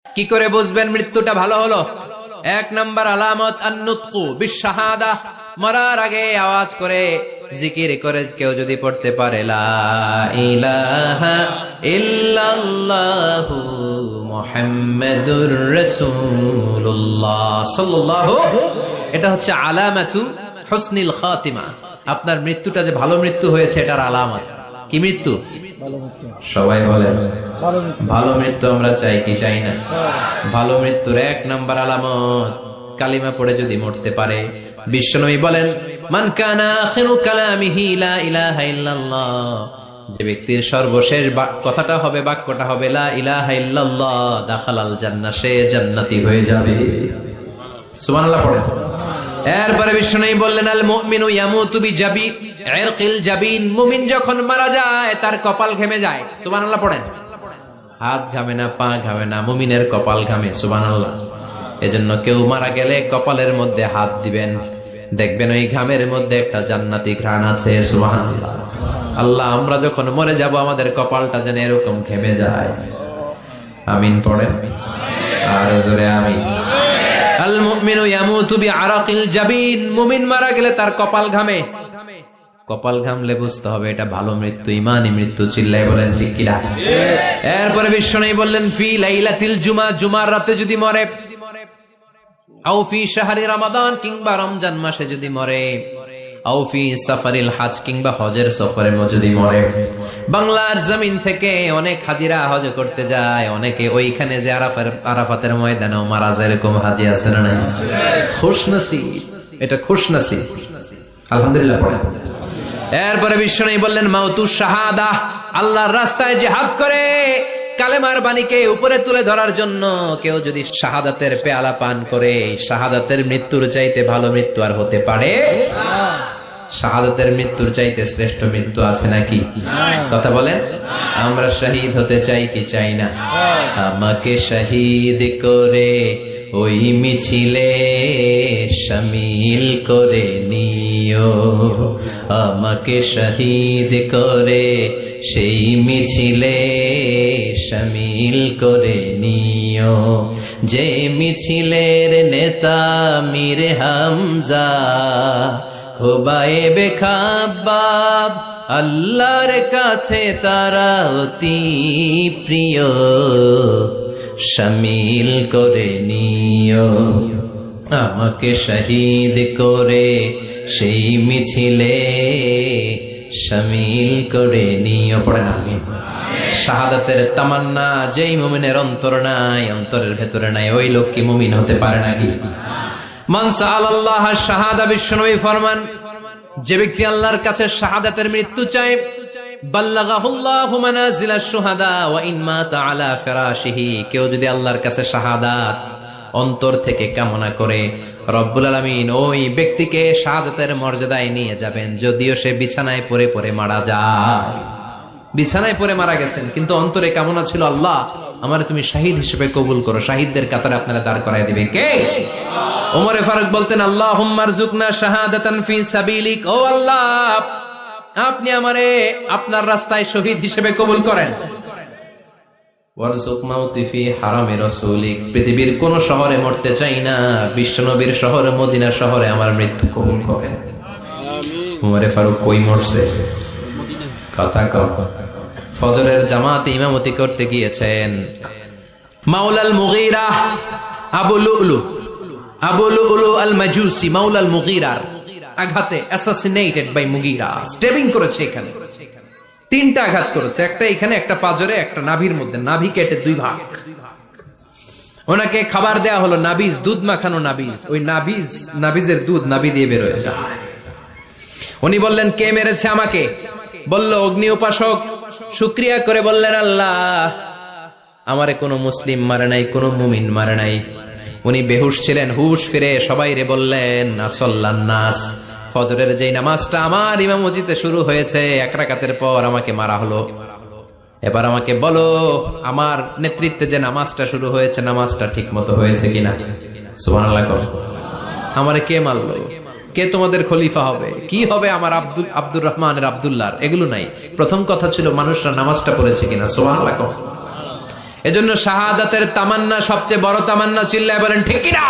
কি করে বুঝবেন মৃত্যুটা ভালো হলো? এক নাম্বার আলামত আন-নুতকু বিশ-শাহাদা, মরার আগে আওয়াজ করে জিকির করে কেউ যদি পড়তে পারে লা ইলাহা ইল্লাল্লাহু মুহাম্মাদুর রাসূলুল্লাহ সাল্লাল্লাহু, এটা হচ্ছে আলামাতু হুসনিল খাতিমা। আপনার মৃত্যুটা যে ভালো মৃত্যু হয়েছে এটার আলামত। কি মৃত্যু? সবাই বলেন ভালো মৃত্যু আমরা চাই কি চাই না? ভালো মৃত্যুর এক নাম্বার আলামত কালিমা পড়ে যদি মরতে পারে। বিশ্বনবী বলেন মান কানা আখিরু কালামিহি লা ইলাহা ইল্লাল্লাহ, যে ব্যক্তির সর্বশেষ কথাটা হবে, বাক্যটা হবে লা ইলাহা ইল্লাল্লাহ, দাখালাল জান্নাহ, সে জান্নাতি হয়ে যাবে। সুবহানাল্লাহ পড়েন। এরপরে বিশ্বনবী বললেন আল মুমিনু ইয়ামুতু বিজাবি ইরকিল জাবিন, মুমিন যখন মারা যায় তার কপাল ঘেমে যায়। সুবহানাল্লাহ পড়েন। হাত ঘামে না, পা ঘামে না, মুমিনের কপাল ঘামে। সুবহানাল্লাহ। এজন্য কেউ মারা গেলে কপালের মধ্যে হাত দিবেন, দেখবেন ওই ঘামের মধ্যে একটা জান্নাতি ঘ্রাণ আছে। সুবহানাল্লাহ। আল্লাহ, আমরা যখন মরে যাব আমাদের কপালটা যেন এরকম ঘেমে যায়। আমিন পড়েন আর জোরে আমিন। আল মুমিনু ইয়ামুতু বিআরাকিল জাবিন, মুমিন মারা গেলে তার কপাল ঘামে। কপাল ঘামলে বুঝতে হবে এটা ভালো মৃত্যু, ইমানি মৃত্যু। চিল্লায় বলেন ঠিক কিনা? এরপরে বিশ্বনবী বললেন ফি লাইলাতিল জুমা, জুমার রাতে যদি মরে, আও ফি শাহরি রমাদান, কিংবা রমজান মাসে যদি মরে, আও ফি সাফারিল হজ, কিংবা হজের সফরে যদি মরে। বাংলার জমিন থেকে অনেক হাজিরা হজ করতে যায়, অনেকে ওইখানে যে আরাফাতের ময়দানেও মারা যায়, এরকম হাজি আছে না নাই? খুশনসিব, এটা খুশনসিব। আলহামদুলিল্লাহ পড়েন। এরপরে বিশ্বনবী বললেন মাউতু শাহাদা, আল্লাহর রাস্তায় জিহাদ করে কালেমার বাণীকে উপরে তুলে ধরার জন্য কেউ যদি শাহাদাতের পেয়ালা পান করে, শাহাদাতের মৃত্যুর চাইতে ভালো মৃত্যু আর হতে পারে? শাহাদাতের মৃত্যুর চাইতে শ্রেষ্ঠ মৃত্যু আছে নাকি? কথা বলেন। আমরা শহীদ হতে চাই কি চাই না? আমাকে শহীদ করে ওই মিছিলে শামিল করে নিও, আমাকে শহীদ করে সেই মিছিলে শামিল করে নিও, যে মিছিলের নেতা মীর হামজা, খোবায়েবে খাব্বাব, আল্লাহর কাছে তারা অতি প্রিয়, শামিল করে নিও, আমাকে শহীদ করে সেই মিছিলে শামিল করে নিও। পড়ে না? শাহাদাতের তামান্না যেই মুমিনের অন্তর নাই, অন্তরের ভেতরে নাই, ওই লোক কি মুমিন হতে পারে নাকি? মান সাআলাল্লাহ শাহাদা, বিশ্বনবী ফরমান যে ব্যক্তি আল্লাহর কাছে শাহাদাতের মৃত্যু চায়, বাল্লাগাহুল্লাহু মানাজিলাশ শুহাদা ওয়া ইন মাতা আলা ফিরাশিহি, কেউ যদি আল্লাহর কাছে শাহাদাত অন্তর থেকে কামনা করে, রব্বুল আলামিন ওই ব্যক্তিকে শাহাদাতের মর্যাদায় নিয়ে যাবেন, যদিও সে বিছানায় পড়ে পড়ে মারা যায়। বিছানায় পড়ে মারা গেছেন, কিন্তু অন্তরে কামনা ছিল আল্লাহ আমারে তুমি শহীদ হিসেবে কবুল করো, শহীদদের কাতারে আপনারা দাঁড় করায় দিবে কে? ওমরে ফারুক বলতেন আল্লাহুম্মা রযুকনা শাহাদাতান ফি সাবিলিক, ও আল্লাহ আপনি আমারে আপনার রাস্তায় শহীদ হিসেবে কবুল করেন। ওয়ারযুক মাউতি ফি হারামি রাসূলিক, পৃথিবীর কোন শহরে মরতে চাই না, বিশ্বনবীর শহরে মদিনা শহরে আমার মৃত্যু কবুল করেন। আমিন। ওমরে ফারুক কই মরছে? কথা কও। ফজরের জামাতে ইমামতি করতে গিয়েছেন মাওলাল মুগীরা আবু লুলু আল মাজুসি, মাওলাল মুগীরার আঘাতে অ্যাসাসিনেটেড বাই মুগীরা, স্টেবিং করেছে। এখানে তিনটা আঘাত করেছে, একটা এখানে, একটা পাজরে, একটা নাভির মধ্যে, নাভি কেটে দুই ভাগ। ওনাকে খাবার দেয়া হলো নাবিজ, দুধ মাখানো নাবিজ, ওই নাবিজের দুধ নাভি দিয়ে বের হয়ে যায়। উনি বললেন কে মেরেছে আমাকে? বলল অগ্নি উপাসক। শুকরিয়া করে বললেন আল্লাহ আমারে কোনো মুসলিম মারে নাই, কোনো মুমিন মারে নাই। উনি বেহুশ ছিলেন, হুশ ফিরে সবাই রে বললেন আসল্লান নাস, ফজরের যেই নামাজটা আমার ইমামতিতে শুরু হয়েছে, এক রাকাতের পর আমাকে মারা হলো, এবার আমাকে বলো আমার নেতৃত্বে যে নামাজটা শুরু হয়েছে নামাজটা ঠিক মতো হয়েছে কিনা। সুবহানাল্লাহ। আমারে কে মারলো? কে তোমাদের খলিফা হবে? কি হবে আমার আব্দুর রহমানের আব্দুল্লাহর? এগুলো নাই, প্রথম কথা ছিল মানুষরা নামাজটা পড়েছে কিনা। সুবহানাল্লাহ। এজন্য শাহাদাতের তামান্না সবচেয়ে বড় তামান্না, চিল্লায় বলেন ঠিক কি না?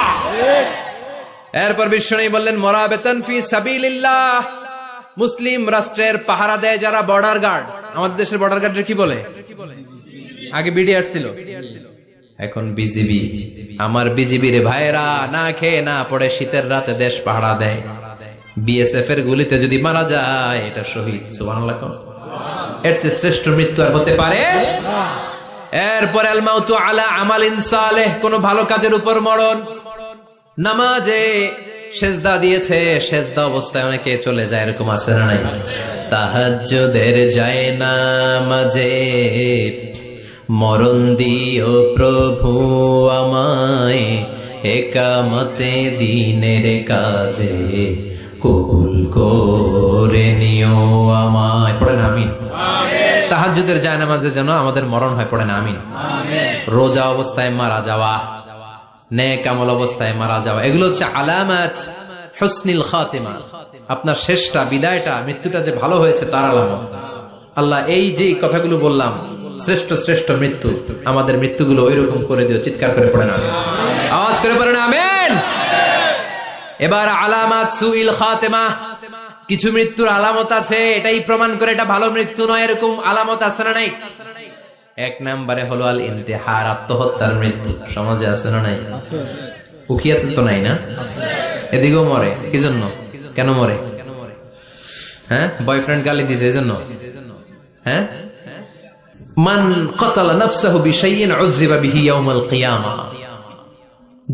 এরপর বিশ্বনবী বললেন মুরাবিতান ফি সাবিলিল্লাহ, মুসলিম রাষ্ট্রের পাহারা দেয় যারা বর্ডার গার্ড। আমাদের দেশের বর্ডার গার্ডের কি বলে? আগে বিডিআর ছিল, এখন বিজিবি। আমার বিজিবির ভাইয়েরা না খেয়ে না পড়ে শীতের রাতে দেশ পাহারা দেয়। বিএসএফ এর গুলিতে যদি মারা যায় এটা শহীদ। সুবহানাল্লাহ। এর চেয়ে শ্রেষ্ঠ মৃত্যু আর হতে পারে? এরপর আল মাউতু আলা আমালিন সালেহ, কোন ভালো কাজের উপর মরণ। নামাজে সেজদা দিয়েছে, সেজদা অবস্থায় অনেকে চলে যায়, এরকম আছে না নাই? তাহাজ্জুদের যায় নামাজে মরণ দিও প্রভু আমায়, একামতে দিনের কাজে কবুল করে নিও আমায়। পড়েন আমিন। তাহাজ্জুদের যায় নামাজে যেন আমাদের মরণ হয়, পড়েন আমিন। রোজা অবস্থায় মারা যাওয়া, নেক আমল অবস্থায় মারা যাওয়া, এগুলো হচ্ছে আলামাত হুসনিল খাতিমা। আপনার শেষটা, বিদায়টা, মৃত্যুটা যে ভালো হয়েছে তার আলামত। আল্লাহ এই যে কথাগুলো বললাম, শ্রেষ্ঠ শ্রেষ্ঠ মৃত্যু, আমাদের মৃত্যুগুলো ওইরকম করে দিও। চিৎকার করে পড়েন আমিন, আওয়াজ করে পড়েন আমিন। এবার আলামাত সুইল খাতিমা, কিছু মৃত্যুর আলামত আছে, এটাই প্রমাণ করে এটা ভালো মৃত্যু নয়, এরকম আলামত আছে না নাই? এক নম্বরে হলো আল ইন্তিহার, আত্মহত্যার মৃত্যু। সমাজে আছে না নাই? উখিয়াতে তো নাই না? এদিকেও মরে, কি জন্য? কেন মরে? হ্যাঁ, বয়ফ্রেন্ড গালি দিয়েছে এজন্য? হ্যাঁ, মান ক্বাতালা নাফসাহু বিশাইইন উযযিবা বিহি ইয়াউমাল কিয়ামা,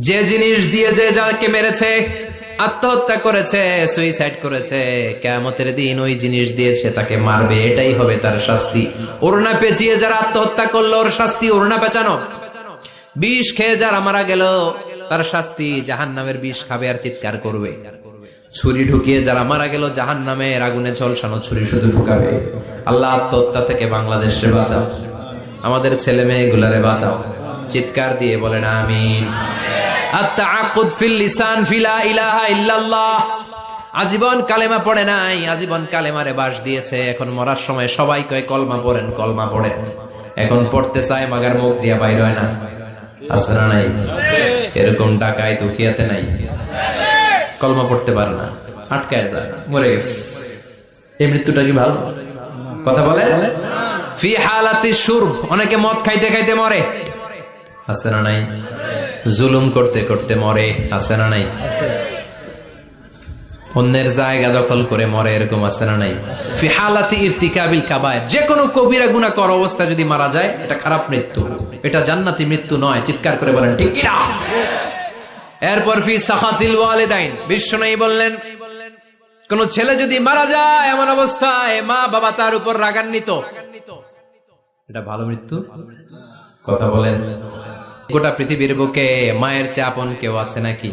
যে জিনিস দিয়ে যে যাকে মেরেছে, আত্মহত্যা করেছে, সুইসাইড করেছে, কিয়ামতের দিন ওই জিনিস দিয়ে সে তাকে মারবে, এটাই হবে তার শাস্তি। ওড়না পেঁচিয়ে যারা আত্মহত্যা করলো ওর শাস্তি ওড়না পেঁচানো। বিষ খেয়ে যারা মারা গেল তার শাস্তি জাহান্নামের বিষ খাবে আর চিৎকার করবে। ছুরি ঢুকিয়ে যারা মারা গেল জাহান্নামের আগুনে ঝলসানো ছুরি শুধু ঢুকাবে। আল্লাহ আত্মহত্যা থেকে বাংলাদেশে বাঁচাও, আমাদের ছেলে মেয়ে গুলারে বাঁচাও। চিৎকার দিয়ে বলেন আমিন। আত-তাআক্কুদ ফিল লিসান ফি লা ইলাহা ইল্লাল্লাহ, আজীবন কালেমা পড়ে নাই, আজীবন কালেমারে বাস দিয়েছে, এখন মরার সময় সবাই কয় কলমা পড়েন, কলমা পড়েন। এখন পড়তে চায় মাগার মুখ দিয়া বাইর হয় না, আছে না নাই? এরকম ডাকায় দুখিয়াতে নাই, কলমা পড়তে পারে না, আটকায় যায়, মরে গেছে। এই মৃত্যুটা কি ভালো? কথা বলে। ফি হালাতি শুরব, অনেকে মদ খাইতে খাইতে মরে, আছে না নাই? জুলুম করতে করতে মরে, আছে না নাই? অন্যের জায়গা দখল করে মরে, এরকম আছে না নাই? ফি হালাতি ইরতিকাবিল কাবায়ের, যে কোনো কবিরা গুনাহ করা অবস্থায় যদি মারা যায় এটা খারাপ মৃত্যু, এটা জান্নাতি মৃত্যু নয়। চিৎকার করে বলেন ঠিক কি না? এরপর ফি সাখাতিল ওয়ালিদাইন, বিশ্বনবী বললেন কোন ছেলে যদি মারা যায় এমন অবস্থায় মা বাবা তার উপর রাগান্বিত, এটা ভালো মৃত্যু? কথা বলেন। গোটা পৃথিবীর বুকে মায়ের চেয়ে আপন কেউ আছে নাকি?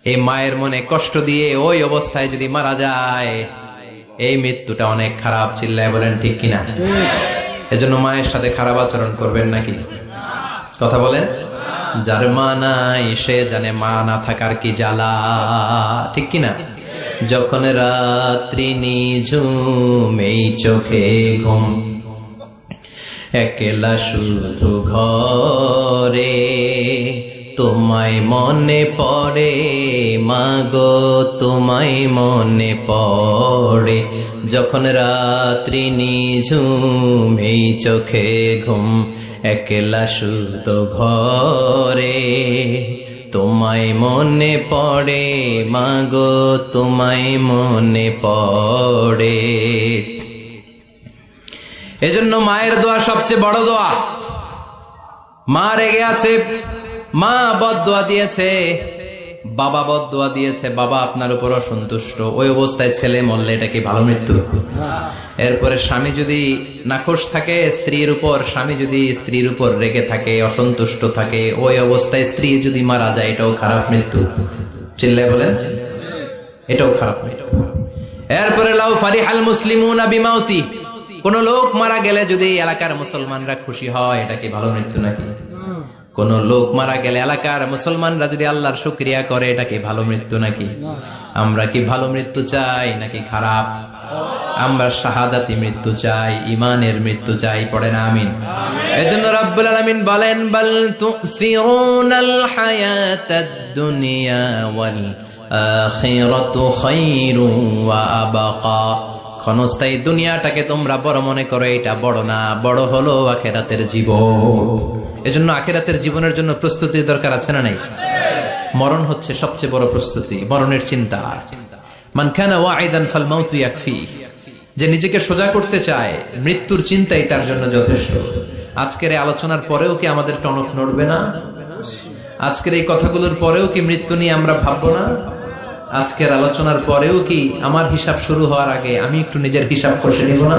এই মায়ের মনে কষ্ট দিয়ে ওই অবস্থায় যদি মারা যায় এই মৃত্যুটা অনেক খারাপ। চিল্লায় বলেন ঠিক কিনা? এজন্য মায়ের সাথে খারাপ আচরণ করবেন নাকি? কথা বলেন। যার মা নাই সে জানে মা না থাকার কি জ্বালা, ঠিক কিনা? যখন রাত্রি নিঝুম এই চোখে ঘুম, একলা শুধু ঘরে তোমায় মনে পড়ে মাগো, তোমায় মনে পড়ে। যখন রাত্রি নিঝুম এই চোখে ঘুম, একলা শুধু ঘরে তোমায় মনে পড়ে মাগো, তোমায় মনে পড়ে। এজন্য মায়ের দোয়া সবচেয়ে বড় দোয়া। মা রেগে আছে, মা বদদোয়া দিয়েছে, বাবা বদদোয়া দিয়েছে, বাবা আপনার উপর অসন্তুষ্ট, ওই অবস্থায় ছেলে মরলে এটা কি ভালো মৃত্যু? এরপরে স্বামী যদি নাখোশ থাকে স্ত্রীর উপর, স্বামী যদি স্ত্রীর উপর রেগে থাকে, অসন্তুষ্ট থাকে, ওই অবস্থায় স্ত্রী যদি মারা যায় এটাও খারাপ মৃত্যু। চিল্লায় বলেন এটাও খারাপ মৃত্যু। এরপরে লাউ ফারিহাল মুসলিমুনা বিমাউতি, কোন লোক মারা গেলে যদি এলাকার মুসলমানরা খুশি হয় এটা কি ভালো মৃত্যু নাকি? কোন লোক মারা গেলে এলাকার মুসলমানরা যদি আল্লাহর শুকরিয়া করে এটা কি ভালো মৃত্যু নাকি? আমরা কি ভালো মৃত্যু চাই নাকি খারাপ? আমরা শাহাদাতি মৃত্যু চাই, ইমানের মৃত্যু চাই, পড়েন আমিন। এজন্য রাব্বুল আলামিন বলেন, বাল তুসিরুনাল হায়াতাদ দুনিয়া ওয়াল আখিরাতু খায়রুন ওয়া আবকা। ক্ষণস্থায়ী দুনিয়াটাকে তোমরা বড় মনে করো, এটা বড় না, বড় হলো আখিরাতের জীবন। এজন্য আখিরাতের জীবনের জন্য প্রস্তুতি দরকার আছে না নাই? মরণ হচ্ছে সবচেয়ে বড় প্রস্তুতি, মরণের চিন্তা। মান কানা ওয়াইদান ফাল মাউতু ইয়াকফি। যে নিজেকে সোজা করতে চায়, মৃত্যুর চিন্তাই তার জন্য যথেষ্ট। আজকের এই আলোচনার পরেও কি আমাদের টনক নড়বে না? আজকের এই কথাগুলোর পরেও কি মৃত্যু নিয়ে আমরা ভাববো না? আজকের আলোচনার পরেও কি আমার হিসাব শুরু হওয়ার আগে আমি একটু নিজের হিসাব কষে নিব না?